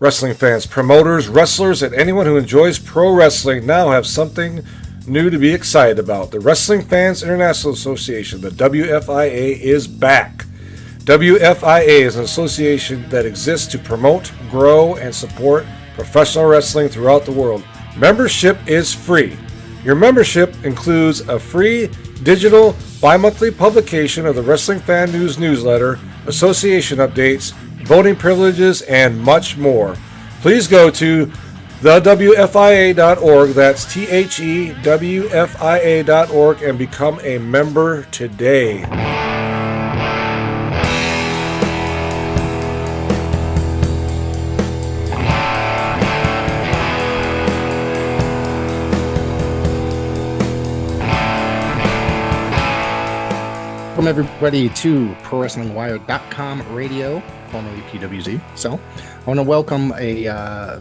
Wrestling fans, promoters, wrestlers, and anyone who enjoys pro wrestling now have something new to be excited about. The Wrestling Fans International Association, the WFIA, is back. WFIA is an association that exists to promote, grow, and support professional wrestling throughout the world. Membership is free. Your membership includes a free digital bi-monthly publication of the Wrestling Fan News newsletter, association updates, voting privileges, and much more. Please go to thewfia.org, that's thewfia.org, and become a member today. Welcome everybody to ProWrestlingWire.com radio, formerly PWZ. So I want to welcome a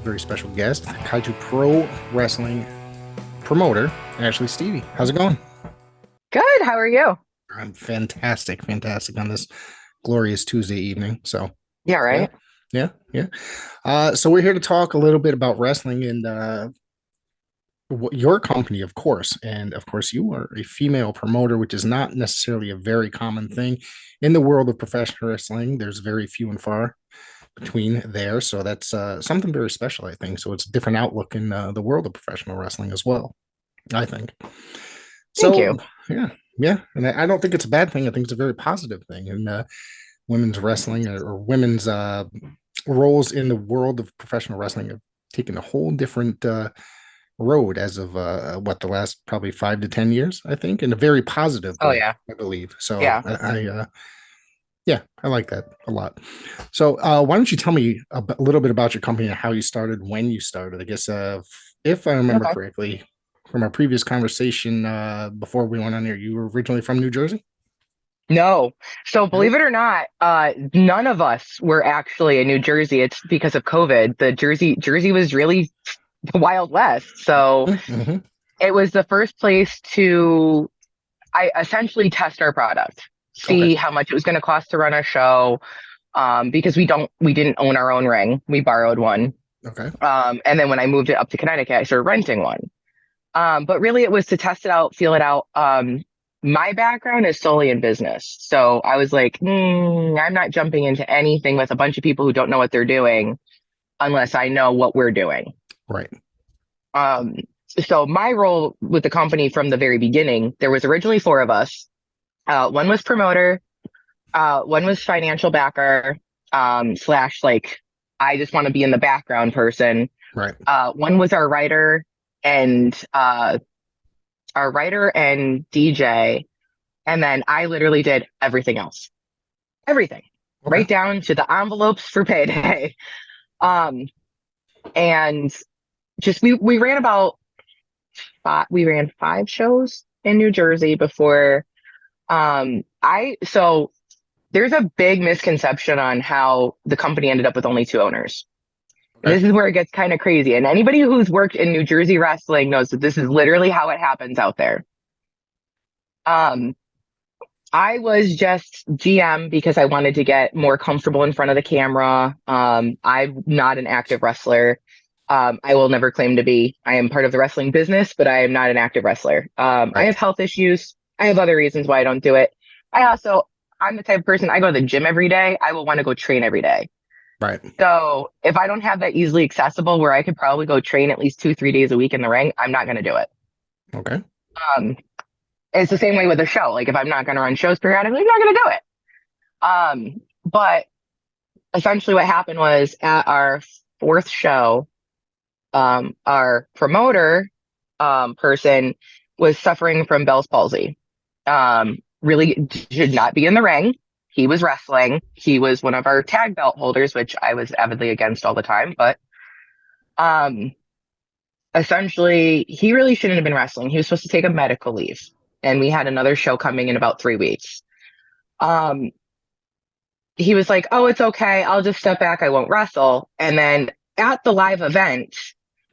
very special guest, Kaiju Pro Wrestling promoter, Ashley Stevie. How's it going? Good. How are you? I'm fantastic on this glorious Tuesday evening. So Yeah, right. Yeah. So we're here to talk a little bit about wrestling and your company, of course. And of course, you are a female promoter, which is not necessarily a very common thing in the world of professional wrestling. There's very few and far between there. So that's something very special, I think. So it's a different outlook in the world of professional wrestling as well, I think. Thank you. Yeah. And I don't think it's a bad thing. I think it's a very positive thing. And women's wrestling or women's roles in the world of professional wrestling have taken a whole different road as of the last probably 5 to 10 years, I think, in a very positive way. Yeah, I believe so. Yeah. I like that a lot. So why don't you tell me a little bit about your company and how you started, when you started? I guess if I remember correctly from our previous conversation before we went on here, you were originally from New Jersey? No. So believe it or not, none of us were actually in New Jersey. It's because of COVID. The Jersey was really the Wild West. So It was the first place to essentially test our product, see how much it was going to cost to run a show, because we didn't own our own ring. We borrowed one. Okay. And then when I moved it up to Connecticut, I started renting one. But really it was to test it out, feel it out. My background is solely in business. So I was like, I'm not jumping into anything with a bunch of people who don't know what they're doing unless I know what we're doing. Right. So my role with the company from the very beginning, there was originally 4 of us. One was promoter, one was financial backer, / like, I just want to be in the background person. Right. One was our writer and DJ. And then I literally did everything else. Everything. Okay. Right down to the envelopes for payday. And just we ran 5 shows in New Jersey before. So there's a big misconception on how the company ended up with only 2 owners. Okay. This is where it gets kind of crazy. And anybody who's worked in New Jersey wrestling knows that this is literally how it happens out there. I was just GM because I wanted to get more comfortable in front of the camera. I'm not an active wrestler. I will never claim to be. I am part of the wrestling business, but I am not an active wrestler. Right. I have health issues. I have other reasons why I don't do it. I'm the type of person, I go to the gym every day. I will want to go train every day. Right. So if I don't have that easily accessible where I could probably go train at least 2-3 days a week in the ring, I'm not going to do it. Okay. It's the same way with a show. Like if I'm not going to run shows periodically, I'm not going to do it. But essentially what happened was at our 4th show, our promoter person was suffering from Bell's palsy. Really should not be in the ring. He was wrestling. He was one of our tag belt holders, which I was avidly against all the time. But essentially, he really shouldn't have been wrestling. He was supposed to take a medical leave. And we had another show coming in about 3 weeks. He was like, oh, it's okay. I'll just step back. I won't wrestle. And then at the live event,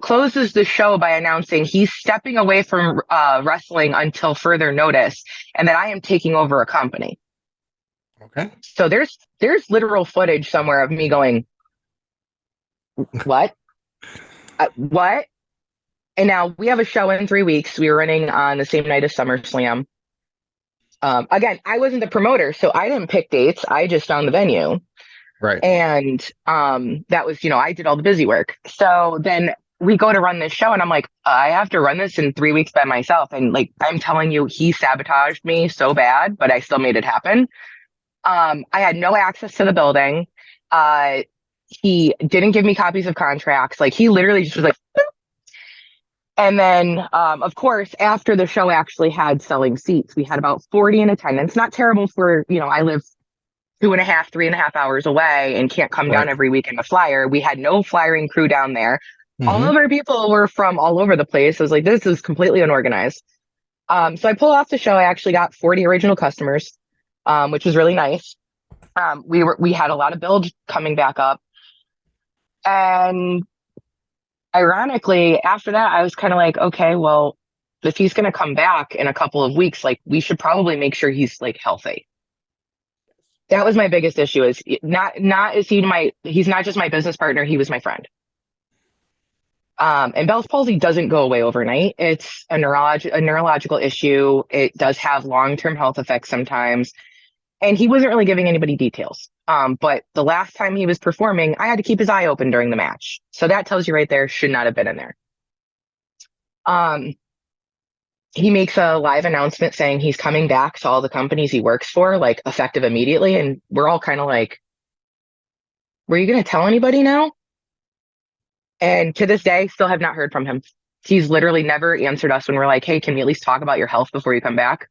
closes the show by announcing he's stepping away from wrestling until further notice, and that I am taking over a company. Okay. So there's literal footage somewhere of me going, What? What? And now we have a show in 3 weeks. We were running on the same night as SummerSlam. Again, I wasn't the promoter, so I didn't pick dates. I just found the venue. Right. And that was, I did all the busy work. So then we go to run this show, and I'm like, I have to run this in 3 weeks by myself. And like, I'm telling you, he sabotaged me so bad, but I still made it happen. I had no access to the building. He didn't give me copies of contracts. Like, he literally just was like, boop. And then, of course, after the show actually had selling seats, we had about 40 in attendance. Not terrible for, I live 2.5, 3.5 hours away and can't come down every weekend to flyer. We had no flyering crew down there. All of our people were from all over the place. I was like, this is completely unorganized. So I pull off the show. I actually got 40 original customers, which was really nice. We had a lot of build coming back up. And ironically, after that, I was kind of like, okay, well, if he's going to come back in a couple of weeks, like, we should probably make sure he's like healthy. That was my biggest issue. Is he's not just my business partner, he was my friend. And Bell's palsy doesn't go away overnight. It's a neurological issue. It does have long-term health effects sometimes. And he wasn't really giving anybody details. But the last time he was performing, I had to keep his eye open during the match. So that tells you right there, should not have been in there. He makes a live announcement saying he's coming back to all the companies he works for, like, effective immediately. And we're all kind of like, were you going to tell anybody now? And to this day, still have not heard from him. He's literally never answered us when we're like, hey, can we at least talk about your health before you come back?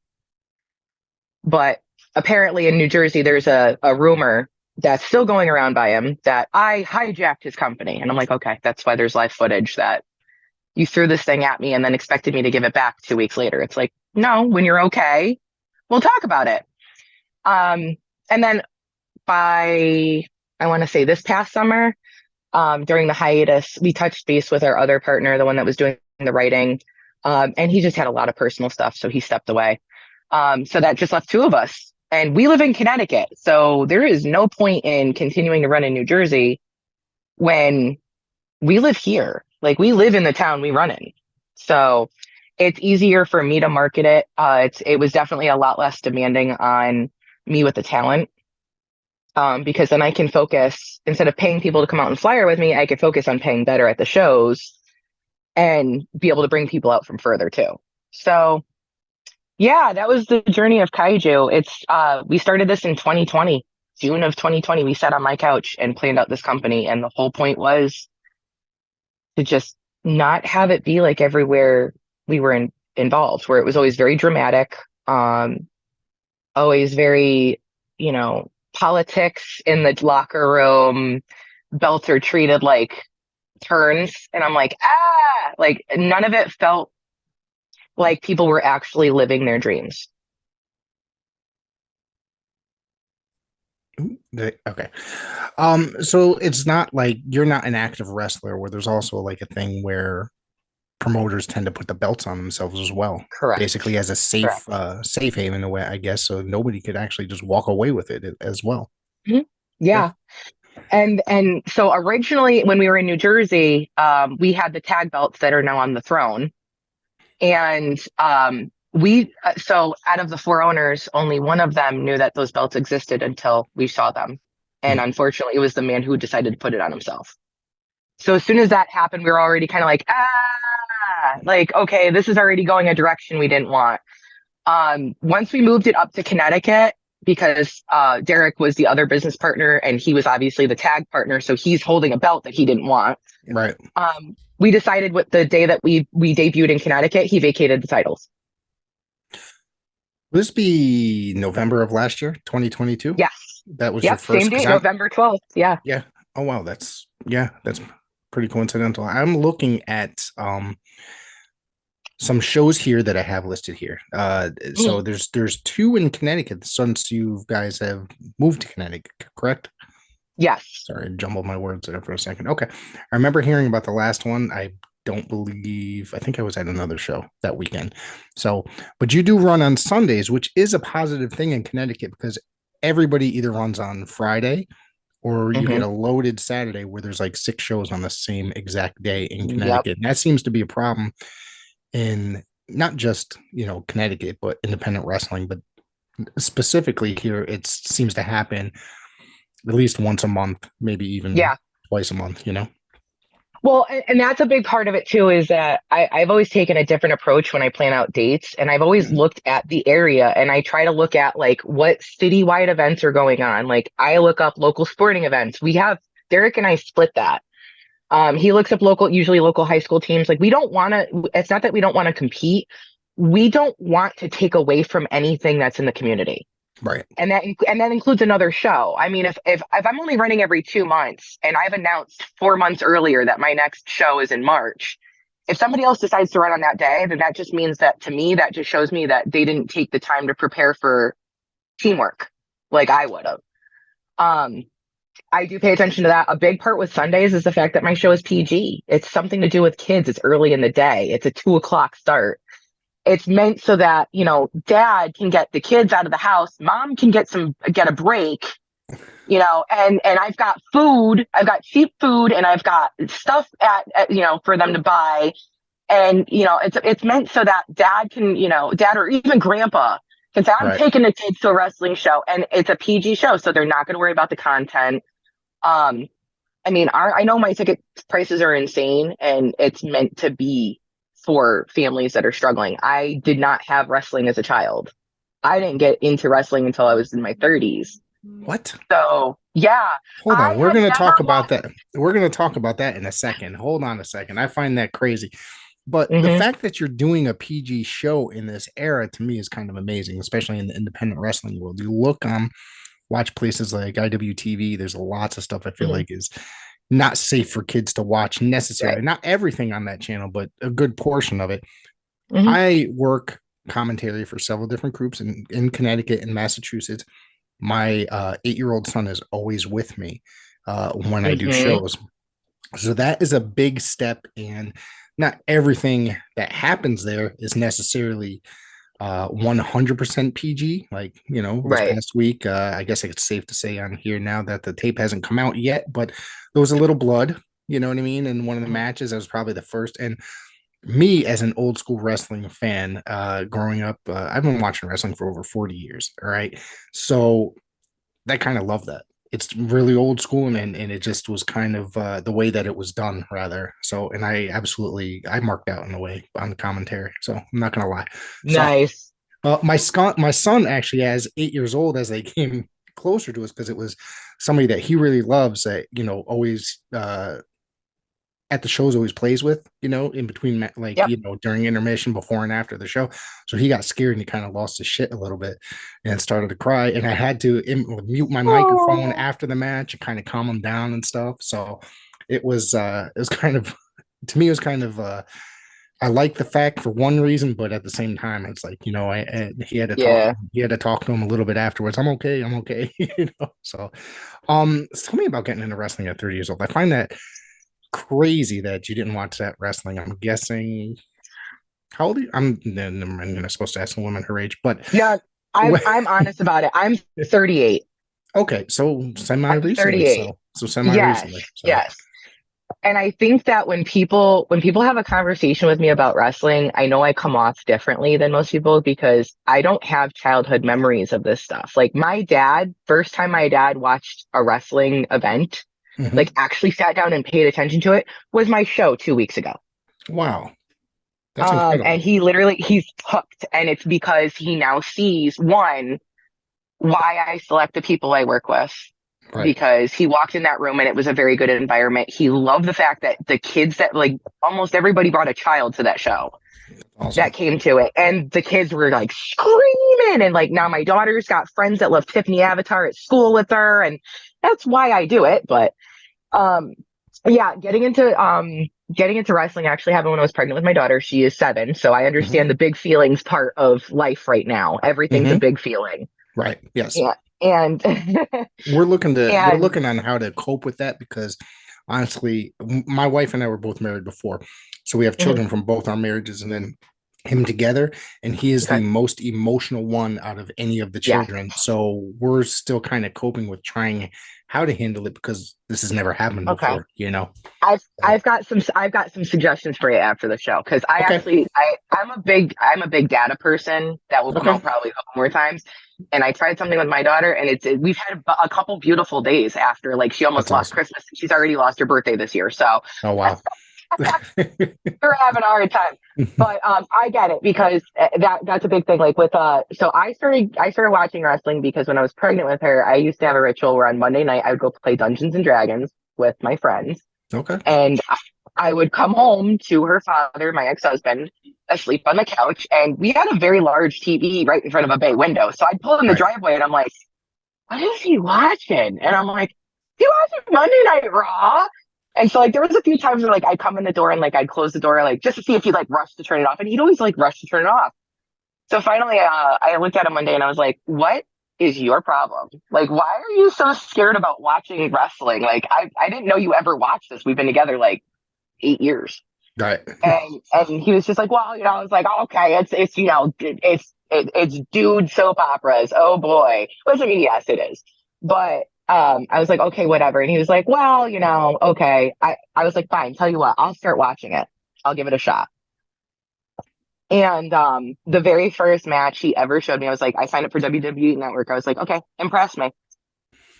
But apparently in New Jersey, there's a rumor that's still going around by him that I hijacked his company. And I'm like, okay, that's why there's live footage that you threw this thing at me and then expected me to give it back 2 weeks later. It's like, no, when you're okay, we'll talk about it. And then I want to say this past summer, during the hiatus, we touched base with our other partner, the one that was doing the writing. And he just had a lot of personal stuff, so he stepped away. So that just left two of us. And we live in Connecticut, so there is no point in continuing to run in New Jersey when we live here. Like, we live in the town we run in. So it's easier for me to market it. It was definitely a lot less demanding on me with the talent. Because then I can focus, instead of paying people to come out and flyer with me, I could focus on paying better at the shows and be able to bring people out from further too. So yeah, that was the journey of Kaiju. We started this in 2020, June of 2020. We sat on my couch and planned out this company. And the whole point was to just not have it be like everywhere we were involved, where it was always very dramatic, always very, politics in the locker room, belts are treated like turns. And I'm like, like, none of it felt like people were actually living their dreams. Okay. So it's not like you're not an active wrestler where there's also like a thing where promoters tend to put the belts on themselves as well. Correct. Basically as a safe haven in a way, I guess, so nobody could actually just walk away with it as well. Mm-hmm. Yeah. And so originally when we were in New Jersey, we had the tag belts that are now on the throne. And so out of the 4 owners, only one of them knew that those belts existed until we saw them. And unfortunately, it was the man who decided to put it on himself. So as soon as that happened, we were already kind of like, like, okay, this is already going a direction we didn't want. Once we moved it up to Connecticut, because Derek was the other business partner and he was obviously the tag partner, so he's holding a belt that he didn't want. Right. We decided with the day that we debuted in Connecticut, he vacated the titles. Will this be November of last year, 2022? Yes. That was your first. Same day, November 12th. Yeah. Yeah. Oh wow, that's pretty coincidental. I'm looking at some shows here that I have listed here. So there's 2 in Connecticut since you guys have moved to Connecticut, correct? Yes. Sorry, I jumbled my words there for a second. Okay. I remember hearing about the last one. I think I was at another show that weekend. So, but you do run on Sundays, which is a positive thing in Connecticut because everybody either runs on Friday or you get Mhm. a loaded Saturday where there's like 6 shows on the same exact day in Yep. Connecticut. And that seems to be a problem in not just, Connecticut, but independent wrestling, but specifically here, it seems to happen at least once a month, maybe even Yeah. twice a month. Well, and that's a big part of it too, is that I've always taken a different approach when I plan out dates. And I've always Mhm. looked at the area and I try to look at like what citywide events are going on. Like I look up local sporting events. We have Derek and I split that. He looks up usually local high school teams. Like we don't want to, it's not that we don't want to compete. We don't want to take away from anything that's in the community. Right. And that includes another show. I mean, if I'm only running every 2 months and I've announced 4 months earlier that my next show is in March, if somebody else decides to run on that day, then that just means that to me, that just shows me that they didn't take the time to prepare for teamwork like I would have. Um, I do pay attention to that. A big part with Sundays is the fact that my show is PG. It's something to do with kids. It's early in the day. It's a 2 o'clock start. It's meant so that, dad can get the kids out of the house, mom can get a break, and I've got food, I've got cheap food and I've got stuff for them to buy. And, it's meant so that dad can, dad or even grandpa can say, I'm Right. taking the kids to a wrestling show, and it's a PG show. So they're not going to worry about the content. Um, I mean, I know my ticket prices are insane and it's meant to be for families that are struggling. I did not have wrestling as a child. I didn't get into wrestling until I was in my 30s. What? So, yeah, Hold I on. We're had going to never talk about that. We're going to talk about that in a second. Hold on a second. I find that crazy. But the watched. fact that you're doing a PG show in this era to me is kind of amazing, especially in the independent wrestling world. You watch places like IWTV, there's lots of stuff I feel Mhm. like is not safe for kids to watch necessarily. Right. Not everything on that channel, but a good portion of it. Mhm. I work commentary for several different groups in Connecticut and Massachusetts. My 8-year-old son is always with me when I do Mhm. shows. So that is a big step, and not everything that happens there is necessarily 100% PG. Like, this Right. past week, I guess it's safe to say on here now that the tape hasn't come out yet, but there was a little blood, you know what I mean? In one of the Mhm. matches, that was probably the first. And me, as an old school wrestling fan, growing up, I've been watching wrestling for over 40 years. All right. So I kind of love that. It's really old school, and it just was kind of the way that it was done, rather. So, and I marked out in a way on the commentary. So I'm not gonna lie. So Nice. my son actually, as 8 years old, as they came closer to us, because it was somebody that he really loves, that always at the shows always plays with, in between, like, Yep. during intermission, before and after the show. So he got scared and he kind of lost his shit a little bit and started to cry. And I had to mute my microphone Oh. after the match and kind of calm him down and stuff. So it was kind of, to me, it was kind of, I like the fact for one reason, but at the same time, it's like, he had to talk, Yeah. he had to talk to him a little bit afterwards. I'm okay. I'm okay. So, tell me about getting into wrestling at 30 years old. I find that crazy that you didn't watch that wrestling. I'm guessing, how old are you? I'm not supposed to ask a woman her age, but No, I'm honest about it. I'm 38. okay, so semi I'm recently, 38. so semi Yes. recently, so Yes. And I think that when people have a conversation with me about wrestling, I know I come off differently than most people because I don't have childhood memories of this stuff. Like my dad, first time my dad watched a wrestling event, mhm. like actually sat down and paid attention to it, was my show 2 weeks ago. Wow, that's And incredible, he's hooked, and it's because he now sees one, why I select the people I work with, right? because he walked in that room and it was a very good environment. He loved the fact that the kids, that like almost everybody brought a child to that show that Awesome. came to it. And the kids were like screaming. And like now my daughter's got friends that love Tiffany Avatar at school with her. And that's why I do it. But um yeah, getting into wrestling actually happened when I was pregnant with my daughter. She is 7. So I Mhm. understand the big feelings part of life right now. Everything's a Mhm. big feeling. Right, yes. Yeah. And We're and looking on how to cope with that, because honestly, my wife and I were both married before, so we have mhm, children from both our marriages, and then him together, and he is the Okay. most emotional one out of any of the Yeah. children. So we're still kind of coping with trying how to handle it because this has never happened Okay. before, you know. I've got some suggestions for you after the show because Okay. I'm a big data person that will come Okay. out probably a couple more times. And I tried something with my daughter, and we've had a couple beautiful days after. Like she almost That's lost awesome. Christmas. She's already lost her birthday this year, so Oh wow. we're having a hard time. But I get it because that's a big thing. Like with so I started watching wrestling because when I was pregnant with her, I used to have a ritual where on Monday night I would go play Dungeons and Dragons with my friends, Okay. and I would come home to her father, my ex-husband, asleep on the couch, and we had a very large TV right in front of a bay window. So I'd pull in the Right. driveway, and I'm like, "What is he watching?" And I'm like, "He watching Monday Night Raw." And so like there was a few times where like I'd come in the door and like I'd close the door like just to see if he'd like rush to turn it off, and he'd always like rush to turn it off. So finally, I looked at him one day and I was like, "What is your problem? Like, why are you so scared about watching wrestling? Like, I didn't know you ever watched this. We've been together like 8 years." Right. And he was just like, "Well, I was like, oh, okay, it's it's dude soap operas. Oh boy." Which I mean, yes, it is. But I was like, "Okay, whatever." And he was like, "Well, okay." I was like, "Fine, tell you what, I'll start watching it. I'll give it a shot." And the very first match he ever showed me, I was like, I signed up for WWE Network. I was like, "Okay, impress me.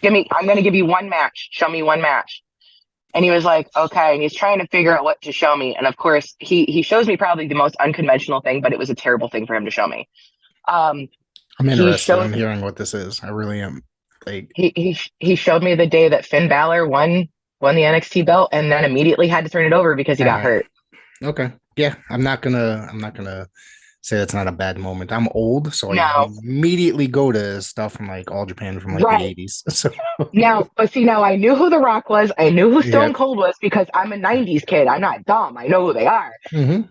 I'm gonna give you one match. Show me one match." And he was like, "Okay." And he's trying to figure out what to show me. And of course, he shows me probably the most unconventional thing, but it was a terrible thing for him to show me. Um, I'm he interested in showed hearing what this is. I really am. Like, he showed me the day that Finn Balor won the NXT belt, and then immediately had to turn it over because he got hurt. okay. Yeah, I'm not gonna say that's not a bad moment. I'm old, so I No, immediately go to stuff from like All Japan from like the right. 80s. So Now I knew who The Rock was. I knew who yeah. Stone Cold was because I'm a '90s kid. I'm not dumb. I know who they are. Mm-hmm.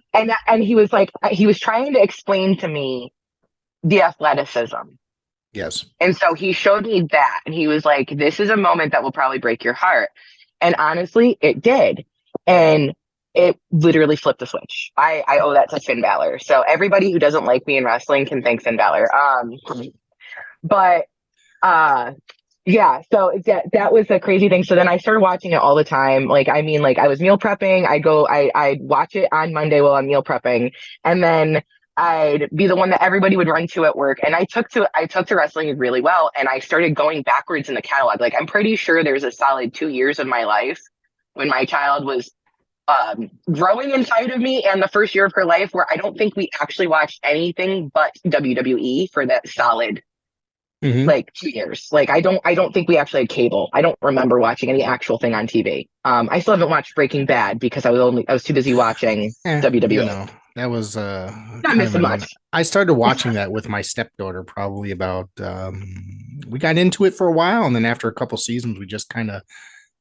And he was like, he was trying to explain to me the athleticism. Yes. And so he showed me that, and he was like, "This is a moment that will probably break your heart." And honestly, it did. And it literally flipped the switch. I owe that to Finn Balor. So everybody who doesn't like me in wrestling can thank Finn Balor. But uh, yeah, so that was a crazy thing. So then I started watching it all the time. Like, I mean, like I was meal prepping. I'd watch it on Monday while I'm meal prepping. And then I'd be the one that everybody would run to at work. And I took to wrestling really well. And I started going backwards in the catalog. Like, I'm pretty sure there's a solid 2 years of my life when my child was growing inside of me, and the first year of her life where I don't think we actually watched anything but WWE for that solid Mm-hmm. like 2 years. Like I don't think we actually had cable. I don't remember watching any actual thing on TV. I still haven't watched Breaking Bad because I was too busy watching WWE. That was Not kind of missing an. much. I started watching that with my stepdaughter probably about. We got into it for a while, and then after a couple seasons, we just kind of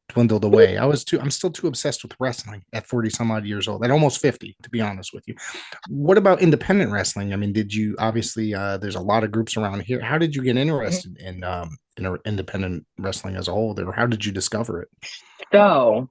dwindled away. I'm still too obsessed with wrestling at 40 some odd years old, at almost 50, to be honest with you. What about independent wrestling? I mean, did you obviously there's a lot of groups around here. How did you get interested in independent wrestling as a whole, or how did you discover it? So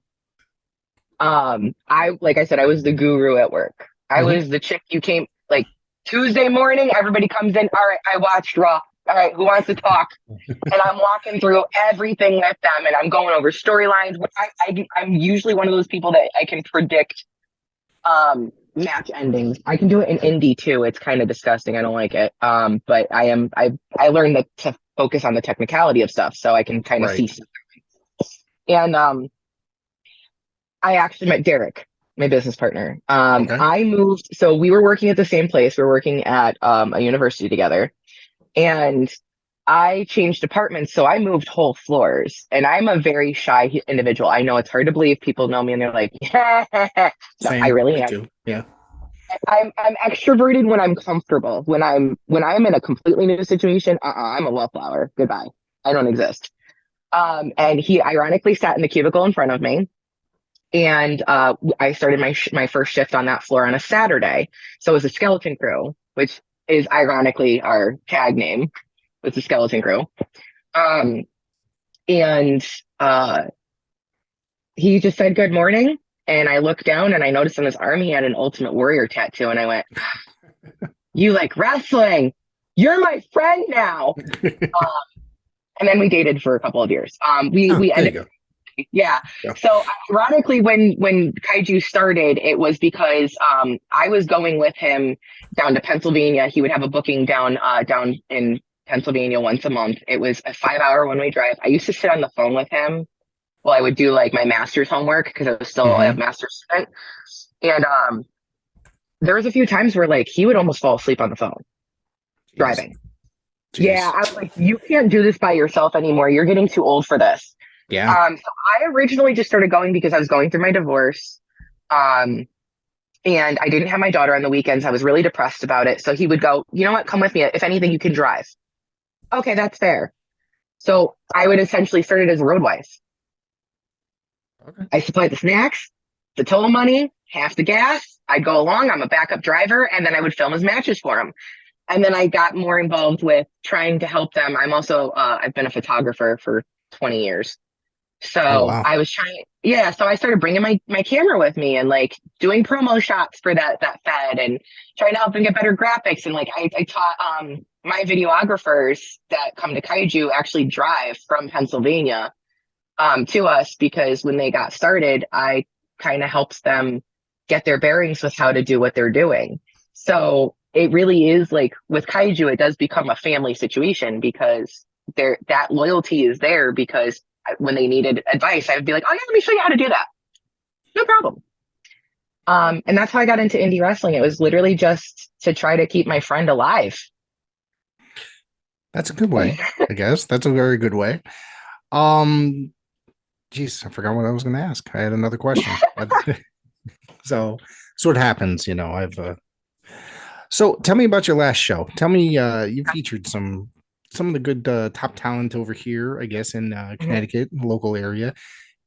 I like I said, I was the guru at work. I Mm-hmm. was the chick you came like Tuesday morning, everybody comes in. All right, I watched Raw. All right, who wants to talk? And I'm walking through everything with them, and I'm going over storylines. I'm usually one of those people that I can predict match endings. I can do it in indie too. It's kind of disgusting. I don't like it. But I learned that to focus on the technicality of stuff, so I can kind of Right. see stuff. And I actually met Derek, my business partner. Okay. I moved, so we were working at the same place. We were working at a university together, and I changed departments, so I moved whole floors. And I'm a very shy individual. I know it's hard to believe. People know me, and they're like, "No, I Same. really Me am." too. Yeah. I'm extroverted when I'm comfortable. When I'm in a completely new situation, I'm a wallflower. Goodbye. I don't exist. And he ironically sat in the cubicle in front of me, and I started my first shift on that floor on a Saturday. So it was a skeleton crew, which is ironically our tag name. It's the skeleton crew. Um, and he just said good morning, and I looked down and I noticed on his arm he had an Ultimate Warrior tattoo, and I went, You like wrestling? You're my friend now. And then we dated for a couple of years. Oh, We there you ended, go. yeah. Yeah. So ironically, when Kaiju started, it was because I was going with him down to Pennsylvania. He would have a booking down in Pennsylvania once a month. It was a 5 hour one way drive. I used to sit on the phone with him while I would do like my master's homework because I was still a Mm-hmm. master's student. And there was a few times where like he would almost fall asleep on the phone Jeez. driving. Yeah, Jeez. I was like, you can't do this by yourself anymore. You're getting too old for this. Yeah. So I originally just started going because I was going through my divorce. Um, and I didn't have my daughter on the weekends. I was really depressed about it. So he would go, you know what, come with me. If anything, you can drive. Okay, that's fair. So I would essentially start it as a road wife. Okay. I supplied the snacks, the toll money, half the gas. I'd go along. I'm a backup driver, and then I would film his matches for him. And then I got more involved with trying to help them. I'm also I've been a photographer for 20 years. Oh So wow. I was trying, yeah. So I started bringing my camera with me and like doing promo shots for that fed and trying to help them get better graphics. And like I taught my videographers that come to Kaiju actually drive from Pennsylvania to us because when they got started, I kind of helps them get their bearings with how to do what they're doing. So it really is like with Kaiju, it does become a family situation because there that loyalty is there because when they needed advice, I would be like, oh yeah, let me show you how to do that. No problem. And that's how I got into indie wrestling. It was literally just to try to keep my friend alive. That's a good way, I guess. That's a very good way. Um, Geez, I forgot what I was going to ask. I had another question. So what happens, I've so tell me about your last show. Tell me, you featured some of the good top talent over here, I guess, in Mhm. Connecticut, local area.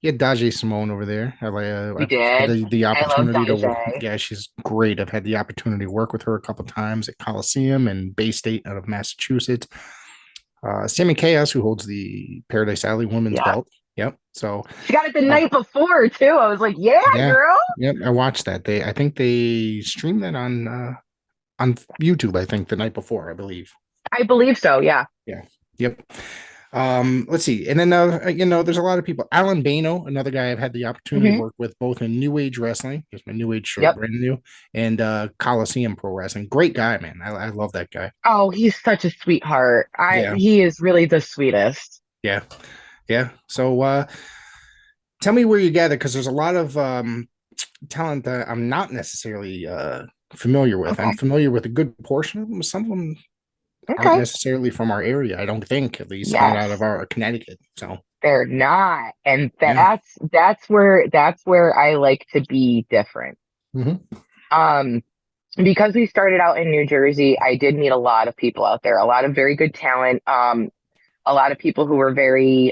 You had Daje Simone over there. We I've had did. the I love opportunity to work. Daijay. Yeah, she's great. I've had the opportunity to work with her a couple times at Coliseum and Bay State out of Massachusetts. Sammy Chaos, who holds the Paradise Alley women's Yeah. belt. Yep. So, She got it the uh, night before too. I was like, yeah, yeah, girl. yep. I watched that. I think they streamed that on YouTube. I think the night before, I believe. I believe so. Yeah. Yeah. Yep. Let's see. And then there's a lot of people. Alan Bano, another guy I've had the opportunity to Hmm. work with both in New Age Wrestling, just my New Age shirt, Yep. brand new, and Coliseum Pro Wrestling. Great guy, man. I love that guy. Oh, he's such a sweetheart. Yeah, He is really the sweetest. yeah, yeah. So tell me where you gather, because there's a lot of talent that I'm not necessarily familiar with. I'm Okay. familiar with a good portion of them. Some of them aren't Okay. necessarily from our area. I don't think, at least not out of Yes. our Connecticut. So They're not. And yeah. that's where I like to be different. Hmm. Um, because we started out in New Jersey, I did meet a lot of people out there, a lot of very good talent. A lot of people who were very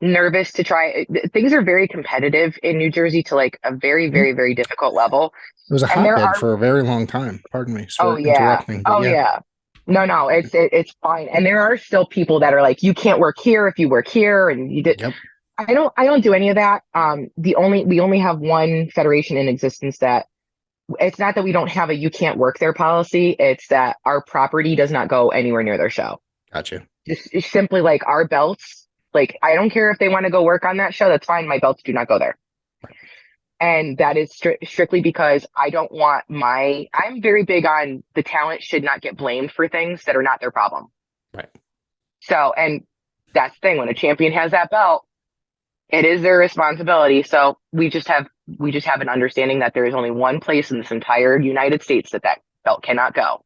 nervous to try. Things are very competitive in New Jersey to like a very, very, very difficult level. It was a And there hotbed are, for a very long time. Pardon me oh for yeah, interrupting, but oh yeah, yeah. No, it's fine. And there are still people that are like, you can't work here if you work here, and you did. yep. I don't do any of that. We only have one federation in existence that it's not that we don't have a you can't work there policy. It's that our property does not go anywhere near their show. Gotcha. It's simply like our belts. Like I don't care if they want to go work on that show. That's fine. My belts do not go there. And that is strictly because I don't want I'm very big on the talent should not get blamed for things that are not their problem. Right. So, and that's the thing. When a champion has that belt, it is their responsibility. So we just have an understanding that there is only one place in this entire United States that belt cannot go.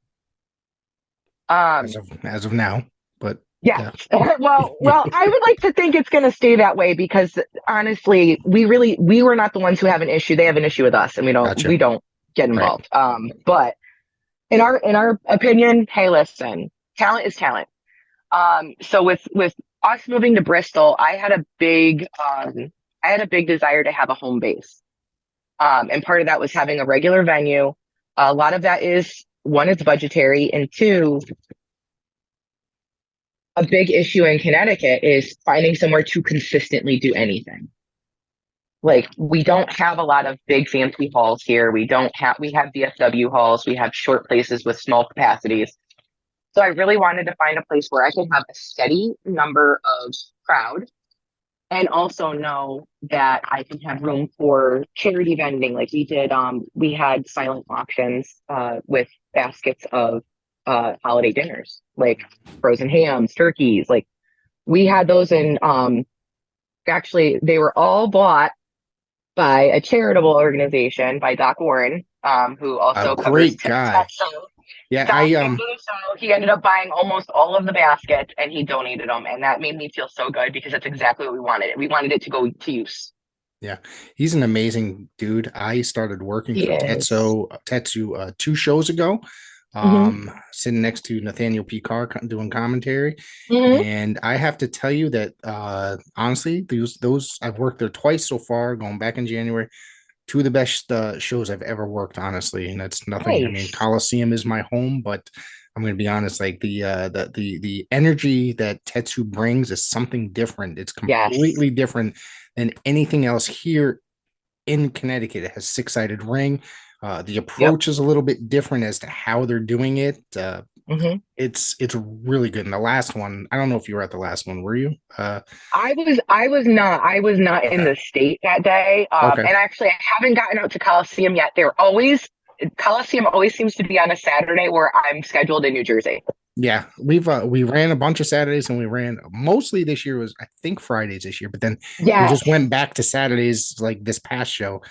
Um, As of now, but yeah. yeah. Well, I would like to think it's going to stay that way because honestly, we were not the ones who have an issue. They have an issue with us, and we don't Gotcha. we don't get Right. involved. But in our opinion, hey, listen, talent is talent. So with us moving to Bristol, I had a big desire to have a home base. And part of that was having a regular venue. A lot of that is one, it's budgetary, and two, a big issue in Connecticut is finding somewhere to consistently do anything. Like we don't have a lot of big fancy halls here. We have VFW halls. We have short places with small capacities. So I really wanted to find a place where I could have a steady number of crowd and also know that I can have room for charity vending. Like we had silent auctions with baskets of holiday dinners, like frozen hams, turkeys. Like we had those in actually they were all bought by a charitable organization by Doc Warren, who A also covers great guy. Yeah, Doc did so. He ended up buying almost all of the baskets and he donated them. And that made me feel so good because that's exactly what we wanted. We wanted it to go to use. yeah, he's an amazing dude. I started working He for is. Tetsu 2 shows ago, Hmm. sitting next to Nathaniel P. Carr doing commentary. Hmm. And I have to tell you that honestly, those I've worked there twice so far, going back in January. Two of the best shows I've ever worked, honestly, and that's nothing. I mean, Nice. Coliseum is my home, but I'm going to be honest. Like the energy that Tetsu brings is something different. It's Yes. completely different than anything else here in Connecticut. It has six-sided ring. The Yep. approach is a little bit different as to how they're doing it. Hmm. It's really good. And the last one, I don't know if you were at the last one, were you? I was not in Okay. the state that day. Okay. And actually I haven't gotten out to Coliseum yet. Coliseum always seems to be on a Saturday where I'm scheduled in New Jersey. Yeah, we ran a bunch of Saturdays and we ran mostly this year was I think Fridays this year, but then we just Yes. went back to Saturdays like this past show.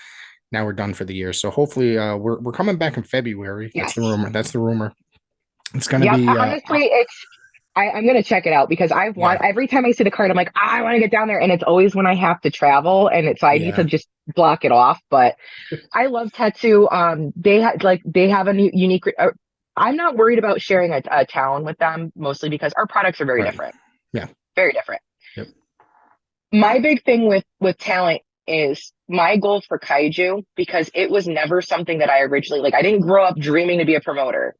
Now we're done for the year. So hopefully we're coming back in February. That's the Yes. rumor. That's the rumor. It's gonna Yep. be Honestly, I'm gonna check it out because yeah, every time I see the card, I'm like, I want to get down there, and it's always when I have to travel, and it's I need to yeah. just block it off. But I love Tetsu. They have a unique. I'm not worried about sharing a town with them, mostly because our products are very Right. different, Yeah. very different. Yep. My big thing with talent is my goal for Kaiju because it was never something that I originally like. I didn't grow up dreaming to be a promoter.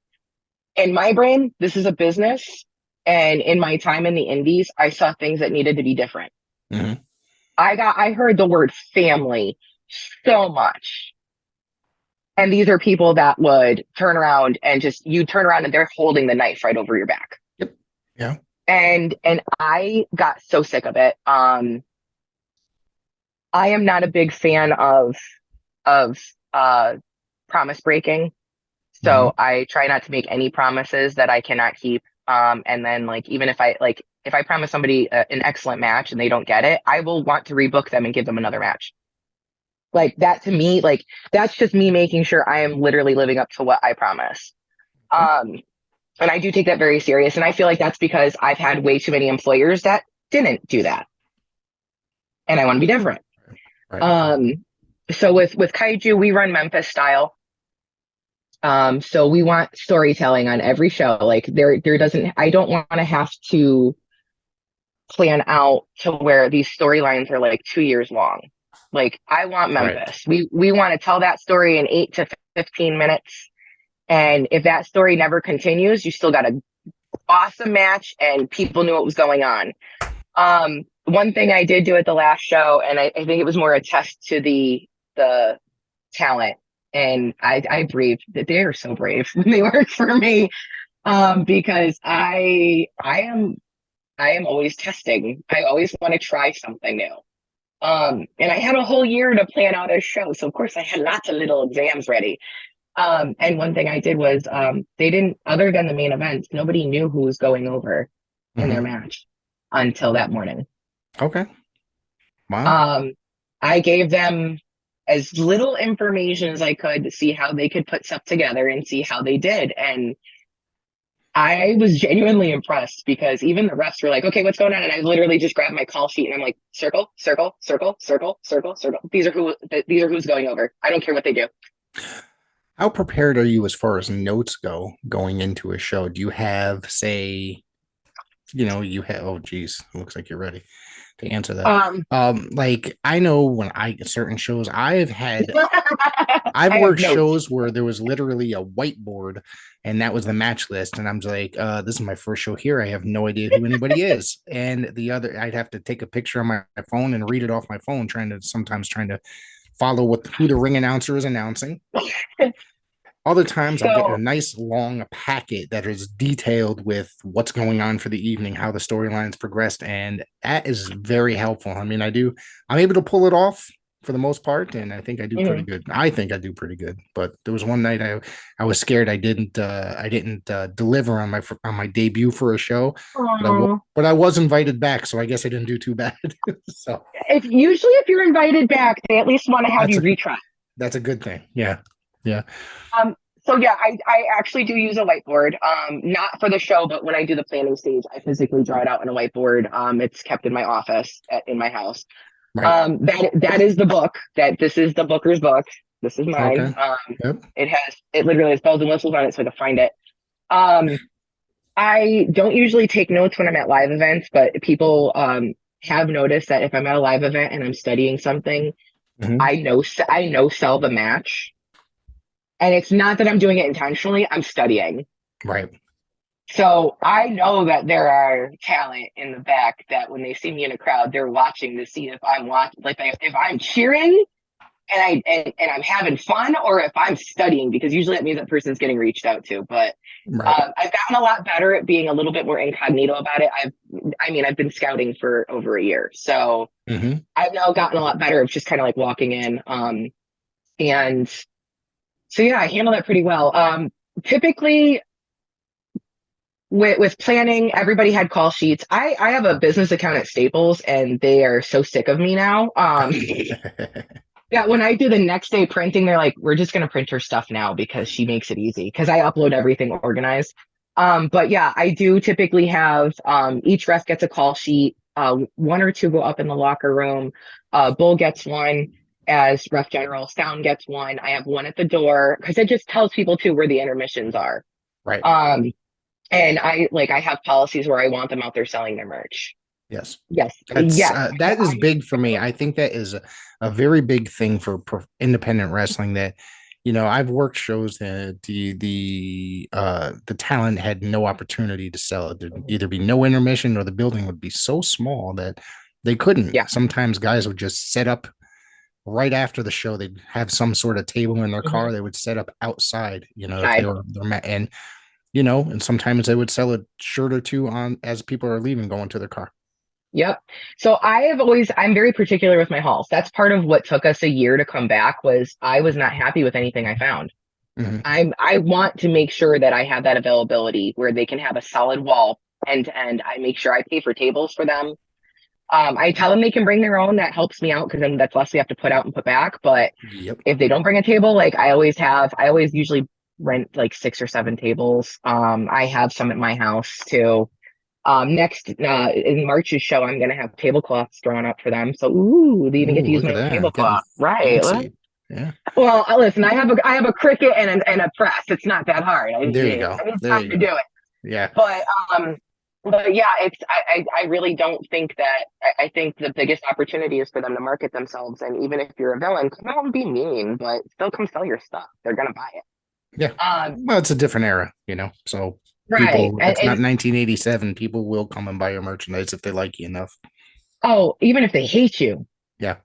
In my brain, this is a business. And in my time in the indies, I saw things that needed to be different. Hmm. I heard the word family so much. And these are people that would turn around and you turn around and they're holding the knife right over your back. Yep. Yeah. And I got so sick of it. I am not a big fan of promise breaking. Hmm. So I try not to make any promises that I cannot keep. And then like even if I promise somebody an excellent match and they don't get it, I will want to rebook them and give them another match. Like that to me, like that's just me making sure I am literally living up to what I promise. Okay. And I do take that very serious. And I feel like that's because I've had way too many employers that didn't do that. And I want to be different. Right. So with Kaiju, we run Memphis style. So we want storytelling on every show. Like there doesn't, I don't want to have to plan out to where these storylines are like 2 years long. Like I want Right. Memphis. We want to tell that story in 8 to 15 minutes. And if that story never continues, you still got an awesome match and people knew what was going on. One thing I did do at the last show, and I think it was more a test to the talent. And I braved that they are so brave when they work for me. Because I am always testing. I always want to try something new. And I had a whole year to plan out a show. So of course I had lots of little exams ready. And one thing I did was they didn't, other than the main event, nobody knew who was going over in their Hmm. match until that morning. Okay. Wow. Um, I gave them as little information as I could to see how they could put stuff together and see how they did. And I was genuinely impressed because even the refs were like, okay, what's going on? And I literally just grabbed my call sheet and I'm like, circle, circle, circle, circle, circle, circle. These are who's going over. I don't care what they do. How prepared are you as far as notes go going into a show? Do you have, say, you have, oh, geez, looks like you're ready. to answer that. Um, Like I know when I get certain shows, I've I have worked notes. shows where there was literally a whiteboard and that was the match list. And I'm just like, this is my first show here. I have no idea who anybody is. And the other, I'd have to take a picture on my phone and read it off my phone, sometimes trying to follow who the ring announcer is announcing. Other times I'll get a So, nice long packet that is detailed with what's going on for the evening, how the storylines progressed, and that is very helpful. I mean, I'm able to pull it off for the most part, and I think I do pretty mhm. good. I think I do pretty good. But there was one night I was scared I didn't deliver on my debut for a show, Aw. but I was invited back, so I guess I didn't do too bad. So If you're invited back, they at least want to have that's you a retry. that's a good thing. Yeah, yeah. So yeah, I actually do use a whiteboard. Not for the show, but when I do the planning stage, I physically draw it out on a whiteboard. It's kept in my office in my house. Right. That is the book. This is the Booker's book. This is Okay. mine. Yep. It literally has bells and whistles on it, so I can find it. Um, I don't usually take notes when I'm at live events, but people have noticed that if I'm at a live event and I'm studying something, Mhm. I know sell the match. And it's not that I'm doing it intentionally, I'm studying. Right. So I know that there are talent in the back that when they see me in a crowd, they're watching to see if I'm watching, like if I'm cheering and I'm having fun, or if I'm studying, because usually that means that person's getting reached out to. But Right. I've gotten a lot better at being a little bit more incognito about it. I've been scouting for over a year, so Hmm. I've now gotten a lot better of just kind of like walking in. And so yeah, I handle that pretty well. Typically with planning, everybody had call sheets. I have a business account at Staples, and they are so sick of me now. Yeah, when I do the next day printing, they're like, "We're just gonna print her stuff now because she makes it easy." Because I upload everything organized. But yeah, I do typically have each ref gets a call sheet. One or two go up in the locker room. Bull gets one as ref general. Sound gets one. I have one at the door because it just tells people too where the intermissions are. Right. Um, and I have policies where I want them out there selling their merch. Yes. Yes, yes. That is big for me. I think that is a very big thing for independent wrestling. That I've worked shows that the talent had no opportunity to sell it. There'd either be no intermission or the building would be so small that they couldn't. Yeah. Sometimes guys would just set up right after the show. They'd have some sort of table in their car. Mhm. They would set up outside. If they Side. were and and sometimes they would sell a shirt or two on as people are leaving, going to their car. Yep. So I'm very particular with my hauls. That's part of what took us a year to come back was I was not happy with anything I found. Mhm. I want to make sure that I have that availability where they can have a solid wall end to end. I make sure I pay for tables for them. I tell them they can bring their own. That helps me out because then that's less we have to put out and put back. But Yep. if they don't bring a table, like I always usually rent like 6 or 7 tables. I have some at my house too. Next in March's show, I'm gonna have tablecloths drawn up for them. So ooh, they even get Ooh, to use look my at own that. Getting tablecloth. Right. fancy. Yeah. Well, listen, I have a cricket and a press. It's not that hard. There you go. I need There time you to go. do it. Yeah. But yeah, I really don't think that I think the biggest opportunity is for them to market themselves. And even if you're a villain, come out and be mean, but still come sell your stuff. They're gonna buy it. Yeah. Well, it's a different era. So Right. people, it's not 1987. People will come and buy your merchandise if they like you enough. Oh, even if they hate you. Yeah.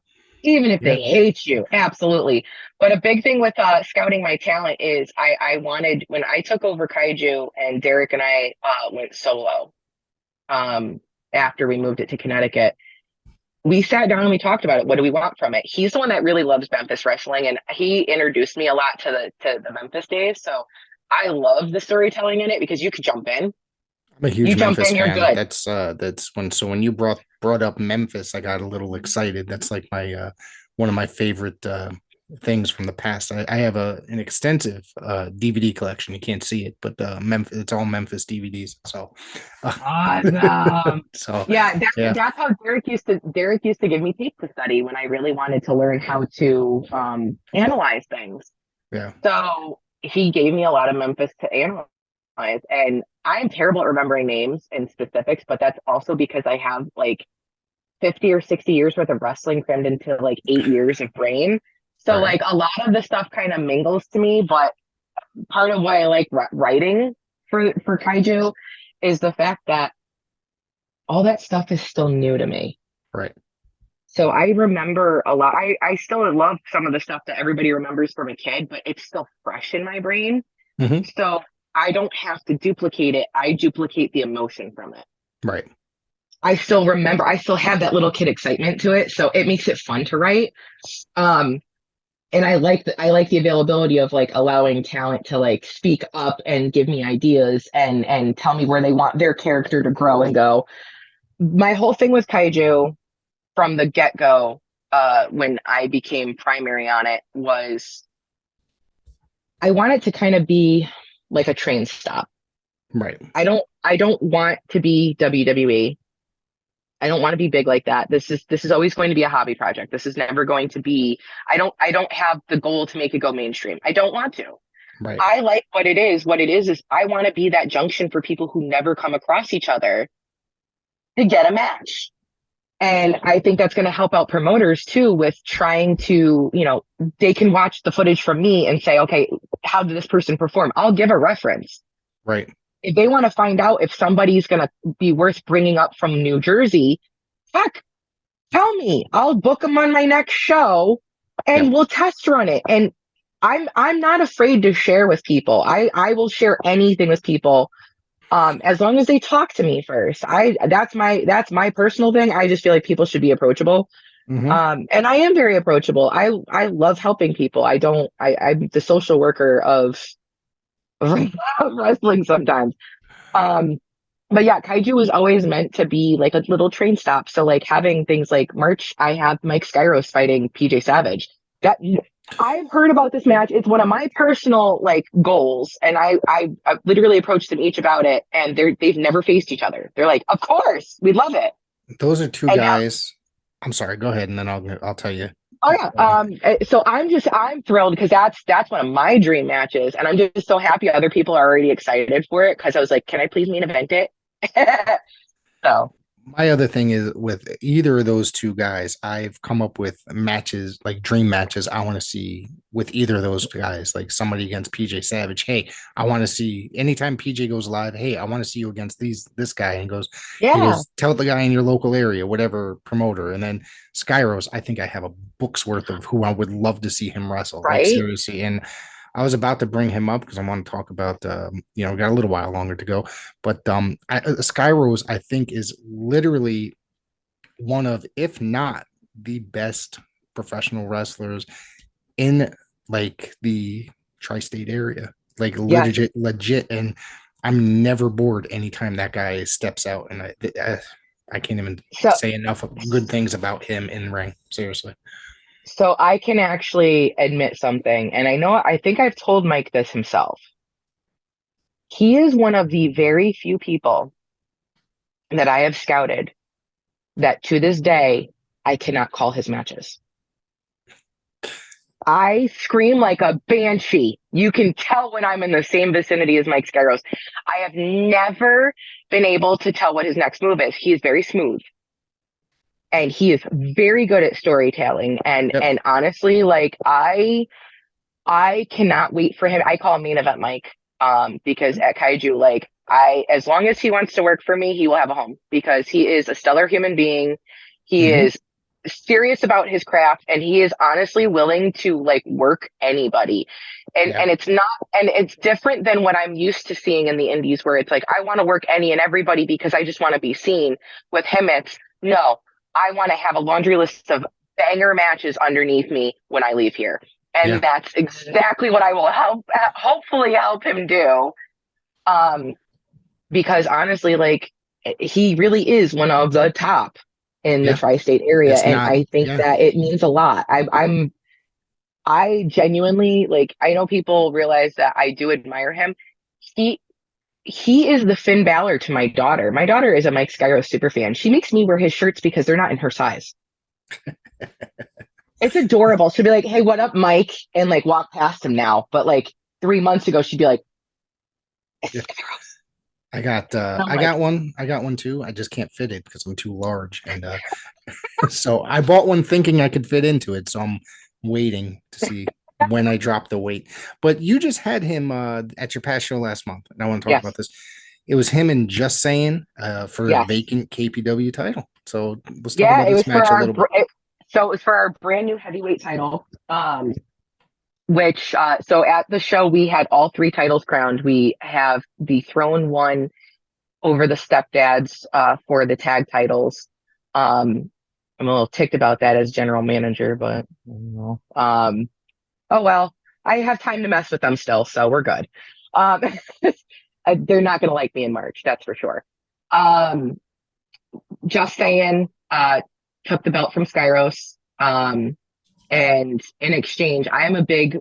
Even if Yeah. they hate you, absolutely. But a big thing with scouting my talent is I wanted when I took over Kaiju and Derek and I went solo um, after we moved it to Connecticut. We sat down and we talked about it. What do we want from it? He's the one that really loves Memphis wrestling, and he introduced me a lot to the Memphis days. So I love the storytelling in it because you could jump in. I'm a You huge jump Memphis in, you're fan. good. That's when you brought up Memphis, I got a little excited. That's like my one of my favorite things from the past. I have an extensive DVD collection. You can't see it, but Memphis, it's all Memphis DVDs. So Awesome. so Yeah, yeah. that's how Derek used to give me tape to study when I really wanted to learn how to analyze things. Yeah. So he gave me a lot of Memphis to analyze, and I'm terrible at remembering names and specifics, but that's also because I have like 50 or 60 years worth of wrestling crammed into like 8 years of brain. So Right. like a lot of the stuff kind of mingles to me, but part of why I like writing for Kaiju is the fact that all that stuff is still new to me. Right. So I remember a lot. I still love some of the stuff that everybody remembers from a kid, but it's still fresh in my brain. Hmm. So I don't have to duplicate it. I duplicate the emotion from it. Right. I still remember, I still have that little kid excitement to it. So it makes it fun to write. Um, and I like the availability of like allowing talent to like speak up and give me ideas and tell me where they want their character to grow and go. My whole thing with Kaiju from the get-go, when I became primary on it, was I want it to kind of be like a train stop. Right. I don't want to be WWE. I don't want to be big like that. This is always going to be a hobby project. This is never going to be, I don't have the goal to make it go mainstream. I don't want to. Right. I like what it is. What it is I want to be that junction for people who never come across each other to get a match. And I think that's going to help out promoters too with trying to, you know, they can watch the footage from me and say, okay, how did this person perform? I'll give a reference. Right. If they want to find out if somebody's going to be worth bringing up from New Jersey, heck, tell me. I'll book them on my next show and Yep. we'll test run it. And I'm not afraid to share with people. I will share anything with people. As long as they talk to me first. That's my personal thing. I just feel like people should be approachable. Hmm. And I am very approachable. I love helping people. I'm the social worker of wrestling sometimes. But yeah, Kaiju was always meant to be like a little train stop. So like having things like merch, I have Mike Skyros fighting PJ Savage. That I've heard about this match. It's one of my personal like goals, and I literally approached them each about it, and they've never faced each other. They're like, of course, we love it. Those are two And guys. I'm sorry. Go ahead, and then I'll tell you. oh yeah, so I'm thrilled because that's one of my dream matches, and I'm just so happy other people are already excited for it because I was like, can I please main event it? So My other thing is with either of those two guys, I've come up with matches, like dream matches I want to see with either of those guys, like somebody against PJ Savage. Hey, I want to see anytime PJ goes live. Hey, I want to see you against this guy. And he yeah, goes, tell the guy in your local area, whatever promoter. And then Skyros, I think I have a book's worth of who I would love to see him wrestle. Like right. seriously. And I was about to bring him up because I want to talk about, we got a little while longer to go. But Skyros, I think, is literally one of, if not the best professional wrestlers in like the tri-state area, like Yeah. legit. And I'm never bored anytime that guy steps out. And I can't even So say enough of good things about him in ring. Seriously. so I can actually admit something, and I think I've told Mike this himself. He is one of the very few people that I have scouted that to this day I cannot call his matches. I scream like a banshee. You can tell when I'm in the same vicinity as Mike Skyros. I have never been able to tell what his next move is. He is very smooth. And he is very good at storytelling. And Yep. and honestly, like I cannot wait for him. I call him main event Mike. Because at Kaiju, like as long as he wants to work for me, he will have a home because he is a stellar human being. He Mhm. is serious about his craft and he is honestly willing to like work anybody. And Yeah. and it's not and it's different than what I'm used to seeing in the indies where it's like I want to work any and everybody because I just want to be seen. With him, it's no, I want to have a laundry list of banger matches underneath me when I leave here. Yeah. And that's exactly what I will hopefully help him do. Because honestly, like he really is one of the top in the Yeah. tri-state area, It's and not. I think Yeah. that it means a lot. I genuinely like. I know people realize that I do admire him. He he is the Finn Balor to my daughter. My daughter is a Mike Skyro super fan. She makes me wear his shirts because they're not in her size. It's adorable. She'll be like, "Hey, what up, Mike?" and like walk past him now. But like 3 months ago, she'd be like, "It's Yeah. Skyros." I got And I'm I like, got one. I got one too. I just can't fit it because I'm too large. And so I bought one thinking I could fit into it. So I'm waiting to see when I drop the weight. But you just had him at your past show last month, and I want to talk about yes, this. It was him and Just Saying for a yes. vacant KPW title. So let's talk Yeah, about it this was for match a little bit. so it was for our brand new heavyweight title. Which so at the show we had all three titles crowned. We have the throne one over the stepdads for the tag titles. I'm a little ticked about that as general manager, but you know, oh well, I have time to mess with them still, so we're good. Um, they're not going to like me in March, that's for sure. Um, just saying, took the belt from Skyros. And in exchange, I am a big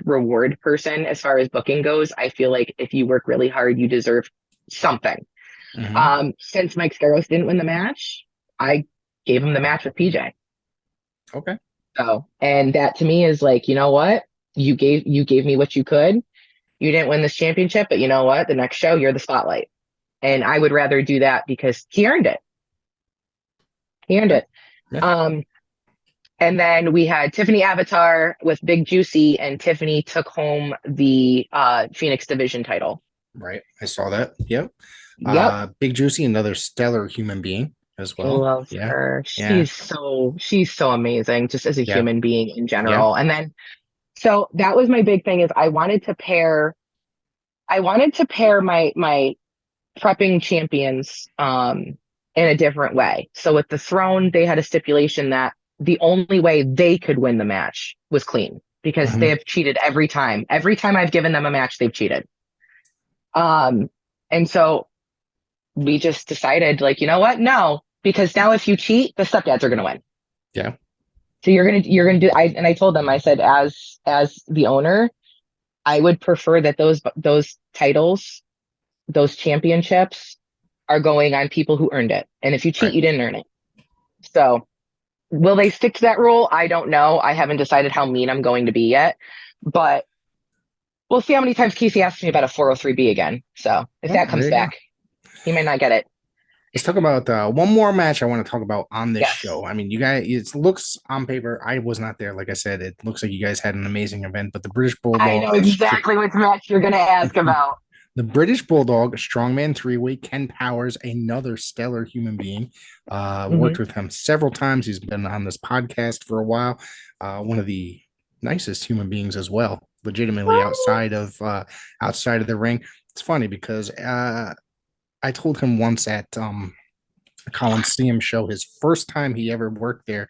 reward person as far as booking goes. I feel like if you work really hard, you deserve something. Hmm. Since Mike Scarros didn't win the match, I gave him the match with PJ. Okay. So, and that to me is like, you know what? You gave me what you could. You didn't win this championship, but you know what? The next show, you're the spotlight. And I would rather do that because he earned it. He earned Okay. it. Yeah. Um, and then we had Tiffany Avatar with Big Juicy, and Tiffany took home the Phoenix Division title. Right. I saw that. Yep. Yep. Big Juicy, another stellar human being as I well. love Yeah. her. Yeah. She's so amazing just as a Yeah. human being in Yeah. general. And then so that was my big thing is I wanted to pair my prepping champions in a different way. So with the throne, they had a stipulation that the only way they could win the match was clean because they Hmm. have cheated every time. Every time I've given them a match, they've cheated. Um and so we just decided like, you know what? No, because now if you cheat, the stepdads are gonna win. Yeah. So you're gonna do I told them, I said, as the owner, I would prefer that those titles, those championships are going on people who earned it. And if you cheat, Right. you didn't earn it. So will they stick to that rule? I don't know. I haven't decided how mean I'm going to be yet, but we'll see how many times Casey asks me about a 403B again. So if Well, that there comes you go. back, he may not get it. Let's talk about one more match I want to talk about on this Yes. show. I mean, you guys, it looks on paper, I was not there. Like I said, it looks like you guys had an amazing event, but the British I Bulldog, know exactly which match you're going to ask about. the British Bulldog Strongman three-way, Ken Powers, another stellar human being. Hmm. Worked with him several times. He's been on this podcast for a while. One of the nicest human beings as well, legitimately outside of the ring. It's funny because I told him once at a Coliseum show, his first time he ever worked there,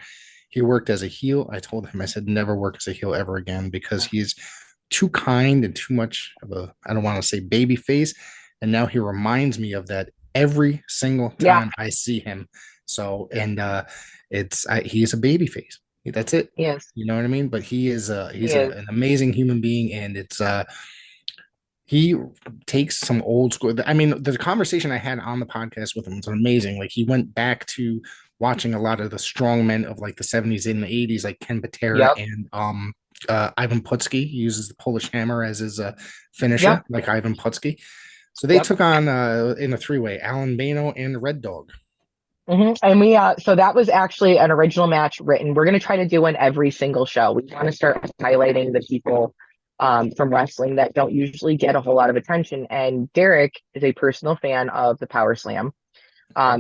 he worked as a heel. I told him, I said, never work as a heel ever again because he's too kind and too much of a, I don't want to say baby face. And now he reminds me of that every single Yeah. time I see him. So, and he's a baby face. That's it. Yes. You know what I mean? But He is. an amazing human being, and he takes some old school. I mean, the conversation I had on the podcast with him was amazing. Like he went back to watching a lot of the strong men of like the 70s and the 80s, like Ken Patera Yep. and Ivan Putski. He uses the Polish hammer as his finisher, Yep. like Ivan Putski. So they Yep. took on in a three-way, Alan Bano and Red Dog. And so that was actually an original match written. We're going to try to do one every single show. We want to start highlighting the people from wrestling that don't usually get a whole lot of attention. And Derek is a personal fan of the Power Slam.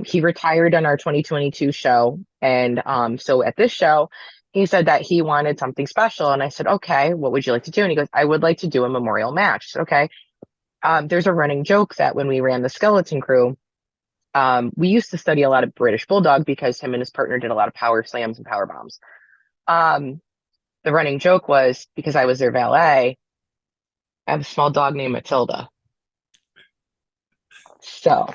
He retired on our 2022 show. And so at this show, he said that he wanted something special. And I said, okay, what would you like to do? And he goes, I would like to do a memorial match. I said, okay. There's a running joke that when we ran the Skeleton Crew, we used to study a lot of British Bulldog because him and his partner did a lot of power slams and power bombs. The running joke was because I was their valet, I have a small dog named Matilda. So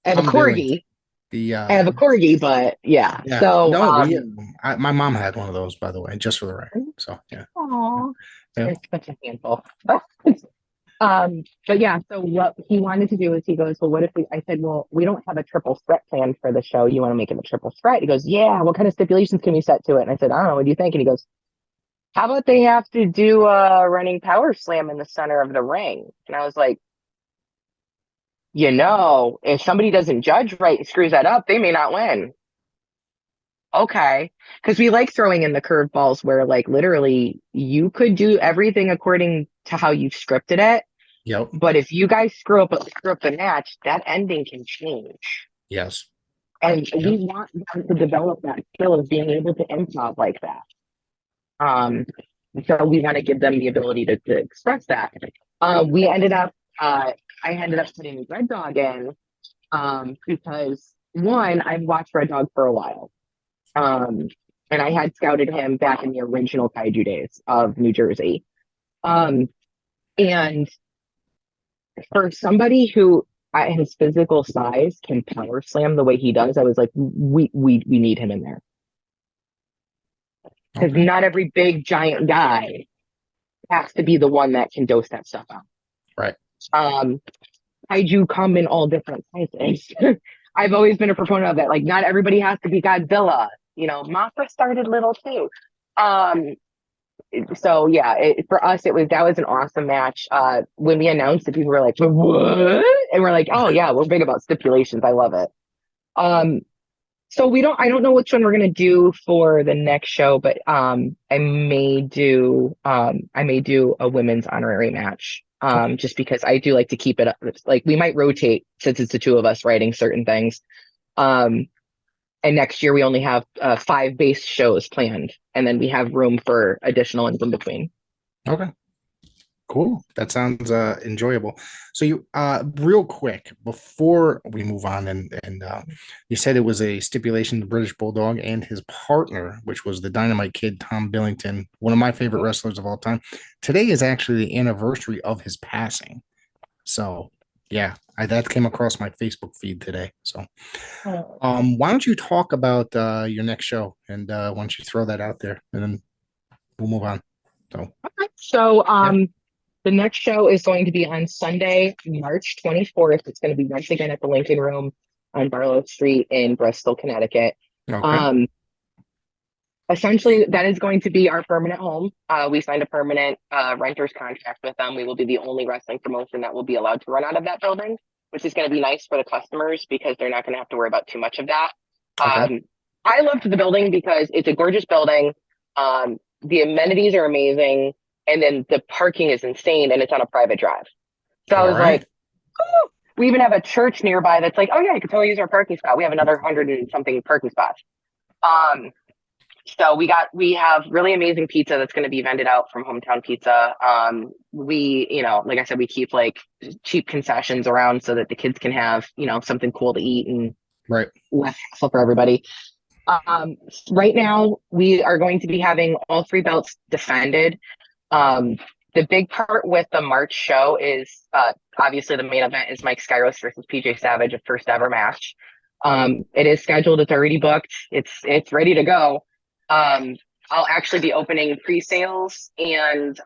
I have a I'm doing corgi. the I have a corgi, but yeah. yeah. So No, my mom had one of those, by the way, just for the record. So yeah. aw, Yeah. it's such a handful. But yeah, so what he wanted to do is he goes, well, what if I said, well, we don't have a triple threat plan for the show. You want to make it a triple threat? He goes, yeah, what kind of stipulations can we set to it? And I said, I don't know, what do you think? And he goes, how about they have to do a running power slam in the center of the ring? And I was like, if somebody doesn't judge right and screws that up, they may not win. Okay. Because we like throwing in the curveballs where, like, literally you could do everything according to how you've scripted it. Yep. But if you guys screw up the match, that ending can change. Yes. And we want them to develop that skill of being able to improv like that. So we want to give them the ability to express that. We ended up, I ended up putting Red Dog in because one, I've watched Red Dog for a while. And I had scouted him back in the original Kaiju days of New Jersey. And for somebody who at his physical size can power slam the way he does, I was like, we need him in there. Because not every big giant guy has to be the one that can dose that stuff out. Right. Kaiju come in all different sizes. I've always been a proponent of that. Like, not everybody has to be Godzilla. Mothra started little too. So yeah, for us, that was an awesome match. When we announced it, people were like, "What?" And we're like, "Oh yeah, we're big about stipulations. I love it." So I don't know which one we're gonna do for the next show, but I may do a women's honorary match. Just because I do like to keep it up. Like, we might rotate since it's the two of us writing certain things. And next year we only have 5 base shows planned, and then we have room for additional ones in between. Okay. Cool. That sounds enjoyable. So you real quick before we move on, and you said it was a stipulation, the British Bulldog and his partner, which was the Dynamite Kid, Tom Billington, one of my favorite wrestlers of all time. Today is actually the anniversary of his passing. So yeah, that came across my Facebook feed today. So why don't you talk about your next show, and why don't you throw that out there, and then we'll move on. So the next show is going to be on Sunday, March 24th. It's going to be once again at the Lincoln Room on Barlow Street in Bristol, Connecticut. Okay. Essentially, that is going to be our permanent home. We signed a permanent renter's contract with them. We will be the only wrestling promotion that will be allowed to run out of that building, which is going to be nice for the customers because they're not going to have to worry about too much of that. Okay. I loved the building because it's a gorgeous building. The amenities are amazing. And then the parking is insane, and it's on a private drive. So I was like, oh. We even have a church nearby that's like, oh yeah, you can totally use our parking spot. We have another 100 and something parking spots. So we have really amazing pizza that's going to be vended out from Hometown Pizza. We, like I said, we keep like cheap concessions around so that the kids can have, something cool to eat and less hassle for everybody. Right now we are going to be having all 3 belts defended. The big part with the March show is obviously the main event is Mike Skyros versus PJ Savage, a first ever match. It is scheduled. It's already booked. It's ready to go. I'll actually be opening pre-sales, and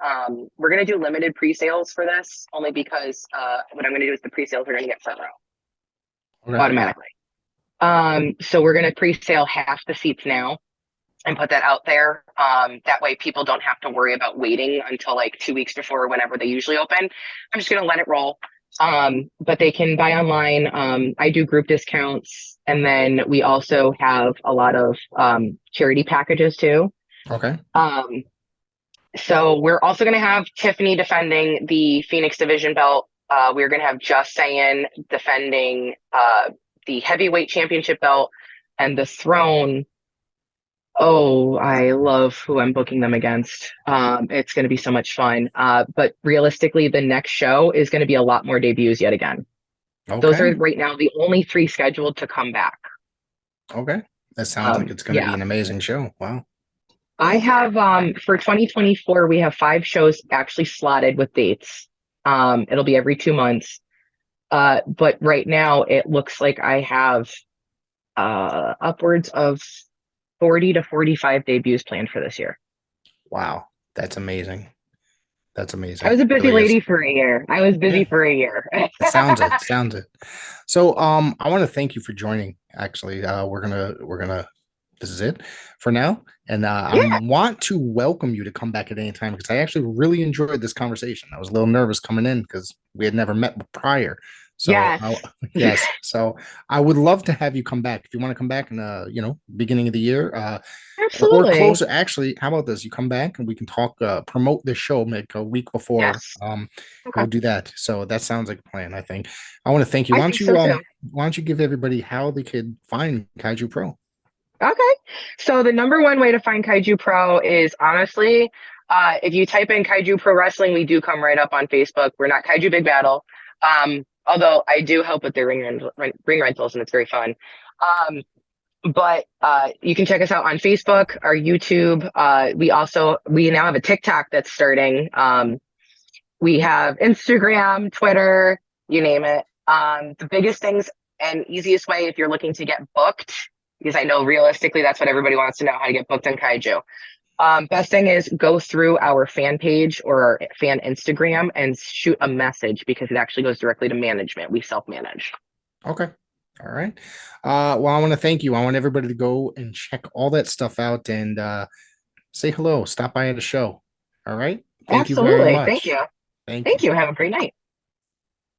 we're going to do limited pre-sales for this only because what I'm going to do is the pre-sales are going to get front row automatically. So we're going to pre-sale half the seats now and put that out there. That way people don't have to worry about waiting until like 2 weeks before whenever they usually open. I'm just going to let it roll. But they can buy online. I do group discounts. And then we also have a lot of charity packages too. Okay. So we're also going to have Tiffany defending the Phoenix Division belt. We're going to have Just Saying defending the heavyweight championship belt, and the Throne. Oh, I love who I'm booking them against. It's going to be so much fun. But realistically, the next show is going to be a lot more debuts yet again. Okay. Those are right now the only 3 scheduled to come back. Okay. That sounds like it's going to be an amazing show. Wow. I have, for 2024, we have 5 shows actually slotted with dates. It'll be every 2 months. But right now it looks like I have upwards of 40 to 45 debuts planned for this year. Wow. That's amazing. That's amazing. I was a busy lady for a year. Sounds it. So I want to thank you for joining. Actually, we're gonna this is it for now. And I want to welcome you to come back at any time because I actually really enjoyed this conversation. I was a little nervous coming in because we had never met prior. So Yes. yes, so I would love to have you come back if you want to come back in beginning of the year, or Absolutely. closer. Actually, how about this? You come back and we can talk, promote this show, like a week before. Yes. We'll Okay. do that. So that sounds like a plan. I think. I want to thank you. I think so too. Why don't you give everybody how they could find Kaiju Pro? Okay. So the number one way to find Kaiju Pro is honestly, if you type in Kaiju Pro Wrestling, we do come right up on Facebook. We're not Kaiju Big Battle. Although I do help with their ring rentals and it's very fun. But you can check us out on Facebook, our YouTube. We now have a TikTok that's starting. We have Instagram, Twitter, you name it. The biggest things and easiest way if you're looking to get booked, because I know realistically that's what everybody wants to know, how to get booked on Kaiju. Best thing is go through our fan page or our fan Instagram and shoot a message because it actually goes directly to management. We self-manage. Okay. All right. Well, I want to thank you. I want everybody to go and check all that stuff out and say hello. Stop by at the show. All right. Thank you very Absolutely. Thank much. you. Thank Thank you. you. Have a great night.